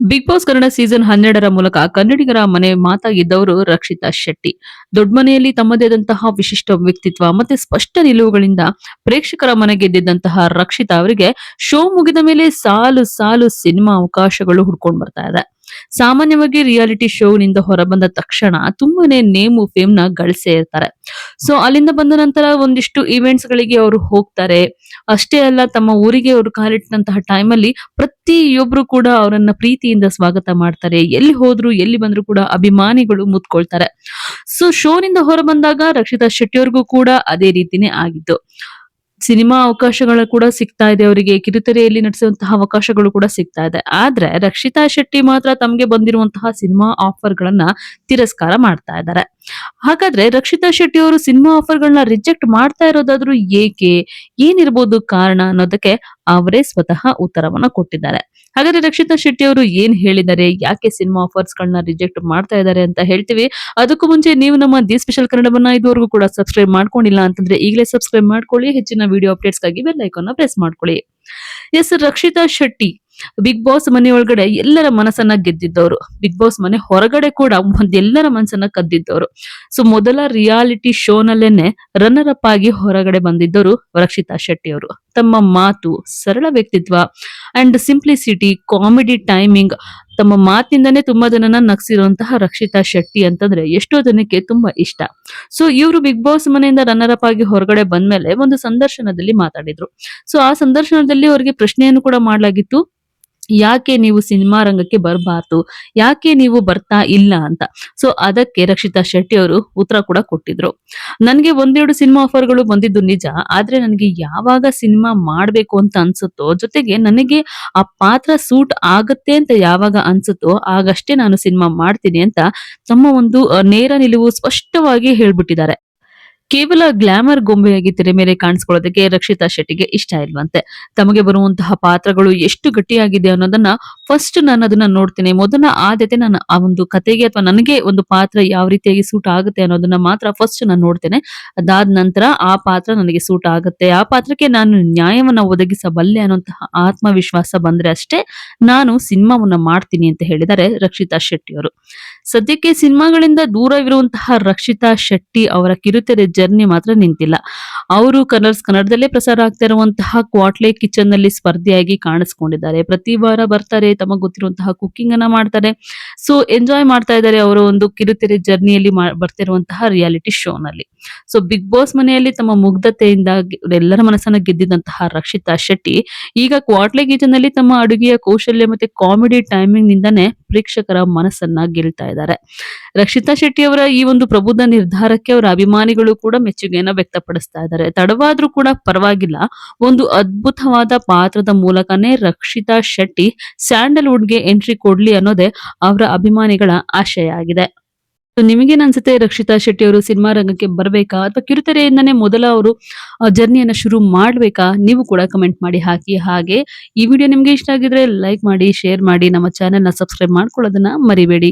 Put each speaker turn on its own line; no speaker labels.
Big boss Kannada season 12ರ ಮೂಲಕ ಕನ್ನಡಿಗರ ಮನೆ ಮಾತಾಗಿದ್ದವರು ರಕ್ಷಿತಾ ಶೆಟ್ಟಿ. ದೊಡ್ಡ ಮನೆಯಲ್ಲಿ ತಮ್ಮದೇ ಆದಂತಹ ವಿಶಿಷ್ಟ ವ್ಯಕ್ತಿತ್ವ ಮತ್ತೆ ಸ್ಪಷ್ಟ ನಿಲುವುಗಳಿಂದ ಪ್ರೇಕ್ಷಕರ ಮನೆ ಗೆದ್ದಿದ್ದಂತಹ ರಕ್ಷಿತಾ ಅವರಿಗೆ ಶೋ ಮುಗಿದ ಮೇಲೆ ಸಾಲು ಸಾಲು ಸಿನಿಮಾ ಅವಕಾಶಗಳು ಹುಡ್ಕೊಂಡು ಬರ್ತಾ ಇದೆ. ಸಾಮಾನ್ಯವಾಗಿ ರಿಯಾಲಿಟಿ ಶೋನಿಂದ ಹೊರಬಂದ ತಕ್ಷಣ ತುಂಬಾನೇ ನೇಮು ಫೇಮ್ ನ ಗಳಿಸೇ ಇರ್ತಾರೆ. ಸೊ ಅಲ್ಲಿಂದ ಬಂದ ನಂತರ ಒಂದಿಷ್ಟು ಇವೆಂಟ್ಸ್ ಗಳಿಗೆ ಅವರು ಹೋಗ್ತಾರೆ. ಅಷ್ಟೇ ಅಲ್ಲ, ತಮ್ಮ ಊರಿಗೆ ಅವರು ಕಾಲಿಟ್ಟಂತಹ ಟೈಮ್ ಅಲ್ಲಿ ಪ್ರತಿಯೊಬ್ರು ಕೂಡ ಅವರನ್ನ ಪ್ರೀತಿಯಿಂದ ಸ್ವಾಗತ ಮಾಡ್ತಾರೆ. ಎಲ್ಲಿ ಹೋದ್ರು ಎಲ್ಲಿ ಬಂದ್ರು ಕೂಡ ಅಭಿಮಾನಿಗಳು ಮುತ್ಕೊಳ್ತಾರೆ. ಸೊ ಶೋನಿಂದ ಹೊರ ಬಂದಾಗ ರಕ್ಷಿತಾ ಶೆಟ್ಟಿ ಅವ್ರಿಗೂ ಕೂಡ ಅದೇ ರೀತಿನೇ ಆಗಿತ್ತು. ಸಿನಿಮಾ ಅವಕಾಶಗಳು ಕೂಡ ಸಿಗ್ತಾ ಇದೆ ಅವರಿಗೆ. ಕಿರುತೆರೆಯಲ್ಲಿ ನಟಿಸುವಂತಹ ಅವಕಾಶಗಳು ಕೂಡ ಸಿಗ್ತಾ ಇದೆ. ಆದ್ರೆ ರಕ್ಷಿತಾ ಶೆಟ್ಟಿ ಮಾತ್ರ ತಮ್ಗೆ ಬಂದಿರುವಂತಹ ಸಿನಿಮಾ ಆಫರ್ ಗಳನ್ನ ತಿರಸ್ಕಾರ ಮಾಡ್ತಾ ಇದ್ದಾರೆ. ಹಾಗಾದ್ರೆ ರಕ್ಷಿತಾ ಶೆಟ್ಟಿ ಅವರು ಸಿನಿಮಾ ಆಫರ್ ಗಳನ್ನ ರಿಜೆಕ್ಟ್ ಮಾಡ್ತಾ ಇರೋದಾದ್ರೂ ಏಕೆ, ಏನಿರ್ಬೋದು ಕಾರಣ ಅನ್ನೋದಕ್ಕೆ ಅವರೇ ಸ್ವತಃ ಉತ್ತರವನ್ನ ಕೊಟ್ಟಿದ್ದಾರೆ. ಹಾಗಾದ್ರೆ ರಕ್ಷಿತಾ ಶೆಟ್ಟಿ ಅವರು ಏನ್ ಹೇಳಿದ್ದಾರೆ, ಯಾಕೆ ಸಿನಿಮಾ ಆಫರ್ಸ್ ಗಳನ್ನ ರಿಜೆಕ್ಟ್ ಮಾಡ್ತಾ ಇದ್ದಾರೆ ಅಂತ ಹೇಳ್ತೀವಿ. ಅದಕ್ಕೂ ಮುಂಚೆ ನೀವು ನಮ್ಮ ದಿ ಸ್ಪೆಷಲ್ ಕನ್ನಡವನ್ನ ಇದುವರೆಗೂ ಕೂಡ ಸಬ್ಸ್ಕ್ರೈಬ್ ಮಾಡ್ಕೊಂಡಿಲ್ಲ ಅಂತಂದ್ರೆ ಈಗಲೇ ಸಬ್ಸ್ಕ್ರೈಬ್ ಮಾಡ್ಕೊಳ್ಳಿ. ಹೆಚ್ಚಿನ ವಿಡಿಯೋ ಅಪ್ಡೇಟ್ಸ್ಗಾಗಿ ಬೆಲ್ ಐಕಾನ್ ಪ್ರೆಸ್ ಮಾಡ್ಕೊಳ್ಳಿ. Yes, Rakshita Shetty Bigg Boss ಮನೆ ಒಳಗಡೆ ಎಲ್ಲರ ಮನಸ್ಸನ್ನ ಗೆದ್ದಿದ್ದವರು. ಬಿಗ್ ಬಾಸ್ ಮನೆ ಹೊರಗಡೆ ಕೂಡ ಎಲ್ಲರ ಮನಸ್ಸನ್ನ ಕದ್ದಿದ್ದವರು. ಸೊ ಮೊದಲ ರಿಯಾಲಿಟಿ ಶೋನಲ್ಲೇನೆ ರನ್ನರ್ ಅಪ್ ಆಗಿ ಹೊರಗಡೆ ಬಂದಿದ್ದವರು ರಕ್ಷಿತಾ ಶೆಟ್ಟಿ ಅವರು. ತಮ್ಮ ಮಾತು, ಸರಳ ವ್ಯಕ್ತಿತ್ವ ಅಂಡ್ ಸಿಂಪ್ಲಿಸಿಟಿ, ಕಾಮಿಡಿ ಟೈಮಿಂಗ್, ತಮ್ಮ ಮಾತಿನಿಂದನೇ ತುಂಬಾ ಜನನ ನಗಿಸಿರುವಂತಹ ರಕ್ಷಿತಾ ಶೆಟ್ಟಿ ಅಂತಂದ್ರೆ ಎಷ್ಟೋ ಜನಕ್ಕೆ ತುಂಬಾ ಇಷ್ಟ. ಸೊ ಇವರು ಬಿಗ್ ಬಾಸ್ ಮನೆಯಿಂದ ರನ್ನರ್ ಅಪ್ ಆಗಿ ಹೊರಗಡೆ ಬಂದ್ಮೇಲೆ ಒಂದು ಸಂದರ್ಶನದಲ್ಲಿ ಮಾತಾಡಿದ್ರು. ಸೊ ಆ ಸಂದರ್ಶನದಲ್ಲಿ ಅವರಿಗೆ ಪ್ರಶ್ನೆಯನ್ನು ಕೂಡ ಮಾಡಲಾಗಿತ್ತು, ಯಾಕೆ ನೀವು ಸಿನಿಮಾ ರಂಗಕ್ಕೆ ಬರಬಾರ್ದು, ಯಾಕೆ ನೀವು ಬರ್ತಾ ಇಲ್ಲ ಅಂತ. ಸೊ ಅದಕ್ಕೆ ರಕ್ಷಿತಾ ಶೆಟ್ಟಿ ಅವರು ಉತ್ತರ ಕೂಡ ಕೊಟ್ಟಿದ್ರು. ನನ್ಗೆ ಒಂದೆರಡು ಸಿನಿಮಾ ಆಫರ್ಗಳು ಬಂದಿದ್ದು ನಿಜ, ಆದ್ರೆ ನನಗೆ ಯಾವಾಗ ಸಿನಿಮಾ ಮಾಡ್ಬೇಕು ಅಂತ ಅನ್ಸುತ್ತೋ, ಜೊತೆಗೆ ನನಗೆ ಆ ಪಾತ್ರ ಸೂಟ್ ಆಗತ್ತೆ ಅಂತ ಯಾವಾಗ ಅನ್ಸುತ್ತೋ ಆಗಷ್ಟೇ ನಾನು ಸಿನಿಮಾ ಮಾಡ್ತೀನಿ ಅಂತ ತಮ್ಮ ಒಂದು ನೇರ ನಿಲುವು ಸ್ಪಷ್ಟವಾಗಿ ಹೇಳ್ಬಿಟ್ಟಿದ್ದಾರೆ. ಕೇವಲ ಗ್ಲಾಮರ್ ಗೊಂಬೆಯಾಗಿ ತೆರೆ ಮೇಲೆ ಕಾಣಿಸ್ಕೊಳ್ಳೋದಕ್ಕೆ ರಕ್ಷಿತಾ ಶೆಟ್ಟಿಗೆ ಇಷ್ಟ ಇಲ್ವಂತೆ. ತಮಗೆ ಬರುವಂತಹ ಪಾತ್ರಗಳು ಎಷ್ಟು ಗಟ್ಟಿಯಾಗಿದೆ ಅನ್ನೋದನ್ನ ಫಸ್ಟ್ ನಾನು ಅದನ್ನ ನೋಡ್ತೇನೆ. ಮೊದಲ ಆದ್ಯತೆ ನಾನು ಆ ಒಂದು ಕತೆಗೆ ಅಥವಾ ನನಗೆ ಒಂದು ಪಾತ್ರ ಯಾವ ರೀತಿಯಾಗಿ ಸೂಟ್ ಆಗುತ್ತೆ ಅನ್ನೋದನ್ನ ಮಾತ್ರ ಫಸ್ಟ್ ನಾನು ನೋಡ್ತೇನೆ. ಅದಾದ ನಂತರ ಆ ಪಾತ್ರ ನನಗೆ ಸೂಟ್ ಆಗುತ್ತೆ, ಆ ಪಾತ್ರಕ್ಕೆ ನಾನು ನ್ಯಾಯವನ್ನ ಒದಗಿಸಬಲ್ಲೆ ಅನ್ನುವಂತಹ ಆತ್ಮವಿಶ್ವಾಸ ಬಂದ್ರೆ ಅಷ್ಟೇ ನಾನು ಸಿನಿಮಾವನ್ನ ಮಾಡ್ತೀನಿ ಅಂತ ಹೇಳಿದ್ದಾರೆ ರಕ್ಷಿತಾ ಶೆಟ್ಟಿ ಅವರು. ಸದ್ಯಕ್ಕೆ ಸಿನಿಮಾಗಳಿಂದ ದೂರವಿರುವಂತಹ ರಕ್ಷಿತಾ ಶೆಟ್ಟಿ ಅವರ ಕಿರುತೆರೆ ಜರ್ನಿ ಮಾತ್ರ ನಿಂತಿಲ್ಲ. ಅವರು ಕನ್ನಡದಲ್ಲೇ ಪ್ರಸಾರ ಆಗ್ತಾ ಇರುವಂತಹ ಕ್ವಾಟ್ಲೆ ಕಿಚನ್ ನಲ್ಲಿ ಸ್ಪರ್ಧೆಯಾಗಿ ಕಾಣಿಸ್ಕೊಂಡಿದ್ದಾರೆ. ಪ್ರತಿ ವಾರ ಬರ್ತಾರೆ, ತಮಗೆ ಗೊತ್ತಿರುವಂತಹ ಕುಕಿಂಗ್ ಅನ್ನ ಮಾಡ್ತಾರೆ. ಸೊ ಎಂಜಾಯ್ ಮಾಡ್ತಾ ಇದ್ದಾರೆ ಅವರ ಒಂದು ಕಿರುತೆರೆ ಜರ್ನಿಯಲ್ಲಿ ಬರ್ತಿರುವಂತಹ ರಿಯಾಲಿಟಿ ಶೋ ನಲ್ಲಿ. ಸೊ ಬಿಗ್ ಬಾಸ್ ಮನೆಯಲ್ಲಿ ತಮ್ಮ ಮುಗ್ಧತೆಯಿಂದ ಎಲ್ಲರ ಮನಸ್ಸನ್ನ ಗೆದ್ದಿದ್ದಂತಹ ರಕ್ಷಿತಾ ಶೆಟ್ಟಿ ಈಗ ಕ್ವಾಟ್ಲೆ ಕಿಚನ್ ನಲ್ಲಿ ತಮ್ಮ ಅಡುಗೆಯ ಕೌಶಲ್ಯ ಮತ್ತೆ ಕಾಮಿಡಿ ಟೈಮಿಂಗ್ ನಿಂದಾನೇ ಪ್ರೇಕ್ಷಕರ ಮನಸ್ಸನ್ನ ಗೆಲ್ತಾ ಇದ್ದಾರೆ. ರಕ್ಷಿತಾ ಶೆಟ್ಟಿ ಅವರ ಈ ಒಂದು ಪ್ರಬುದ್ಧ ನಿರ್ಧಾರಕ್ಕೆ ಅವರ ಅಭಿಮಾನಿಗಳು ಕೂಡ ಮೆಚ್ಚುಗೆಯನ್ನ ವ್ಯಕ್ತಪಡಿಸ್ತಾ ಇದ್ದಾರೆ. ತಡವಾದ್ರೂ ಕೂಡ ಪರವಾಗಿಲ್ಲ, ಒಂದು ಅದ್ಭುತವಾದ ಪಾತ್ರದ ಮೂಲಕನೇ ರಕ್ಷಿತಾ ಶೆಟ್ಟಿ ಸ್ಯಾಂಡಲ್ವುಡ್ಗೆ ಎಂಟ್ರಿ ಕೊಡ್ಲಿ ಅನ್ನೋದೇ ಅವರ ಅಭಿಮಾನಿಗಳ ಆಶಯ ಆಗಿದೆ. ನಿಮಗೇನ್ ಅನ್ಸುತ್ತೆ, ರಕ್ಷಿತಾ ಶೆಟ್ಟಿ ಅವರು ಸಿನಿಮಾ ರಂಗಕ್ಕೆ ಬರ್ಬೇಕಾ ಅಥವಾ ಕಿರುತೆರೆಯಿಂದನೇ ಮೊದಲ ಅವರು ಜರ್ನಿಯನ್ನ ಶುರು ಮಾಡ್ಬೇಕಾ? ನೀವು ಕೂಡ ಕಮೆಂಟ್ ಮಾಡಿ ಹಾಕಿ. ಹಾಗೆ ಈ ವಿಡಿಯೋ ನಿಮ್ಗೆ ಇಷ್ಟ ಆಗಿದ್ರೆ ಲೈಕ್ ಮಾಡಿ, ಶೇರ್ ಮಾಡಿ, ನಮ್ಮ ಚಾನೆಲ್ ನ ಸಬ್ಸ್ಕ್ರೈಬ್ ಮಾಡ್ಕೊಳ್ಳೋದನ್ನ ಮರಿಬೇಡಿ.